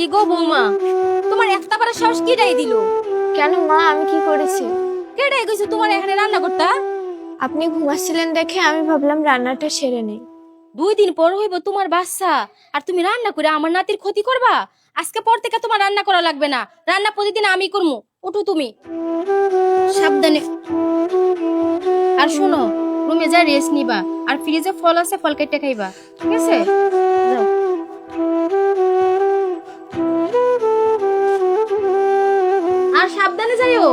কি গো বৌমা, তোমার একটা বারের সাহস কিটাই দিল? কেন মা, আমি কি করেছি? কেটাই কইছে তোমার এখানে রান্না করতা? আপনি ঘুমাচ্ছিলেন দেখে আমি ভাবলাম রান্নাটা সেরে নেই। 2 দিন পর হইব তোমার বাচ্চা, আর তুমি রান্না করে আমার নাতির ক্ষতি করবা? আজকে পর থেকে তোমার রান্না করা লাগবে না, রান্না প্রতিদিন আমি করবো। উঠো তুমি, সাবধানে। আর শোনো, রুমে যা রেস্ট নিবা, আর ফ্রিজে ফল আছে, ফল কেটে খাইবা, ঠিক আছে? যাও। আর সাবধানে যাইও।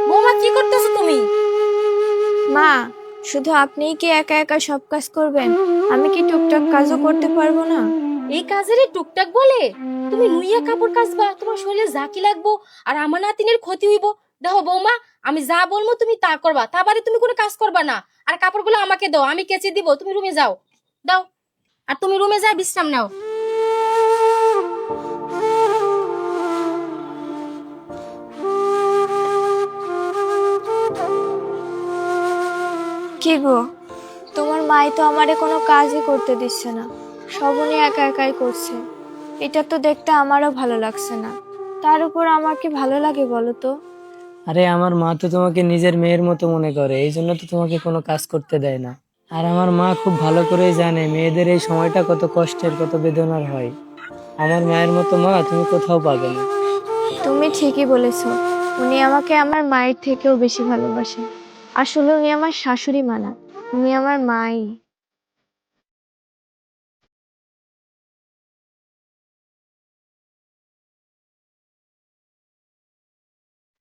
বৌমা, কি করতেছো তুমি? মা, শুধু আপনিই কি একা একা সব কাজ করবেন? আমি কি টুকটাক কাজও করতে পারবো না? এই কাজেরই টুকটাক বলে? তুমি নুইয়া কাপড় কাচবা, তোমার শরীরে ঝাঁকি লাগবো, আর আমার নাতিনের ক্ষতি হইব। দেখো বৌমা, আমি যা বলবো তুমি তা করবা, তা বাদে তুমি কোনো কাজ করবা না। আর কাপড়গুলো আমাকে দাও, আমি কেচে দিব, তুমি রুমে যাও। দাও। আর তুমি রুমে যা বিশ্রাম নাও। কি গো, তোমার মাই তো আমারে কোনো কাজই করতে দিচ্ছে না, সব উনি একা একাই করছে। এটা তো দেখতে আমারও ভালো লাগছে না। তার উপর আমার কি ভালো লাগে বলো তো? আরে আমার মা তো তোমাকে নিজের মেয়ের মতো মনে করে, এই জন্য তো তোমাকে কোনো কাজ করতে দেয় না। আর আমার মা খুব ভালো করেই জানে মেয়েদের এই সময়টা কত কষ্টের, কত বেদনার হয়। আমার মায়ের মতো মা তুমি কোথাও পাবে না। তুমি ঠিকই বলেছো, উনি আমাকে আমার মায়ের থেকেও বেশি ভালোবাসে। আসলে উনি আমার শাশুড়ি মা না, উনি আমার মাই।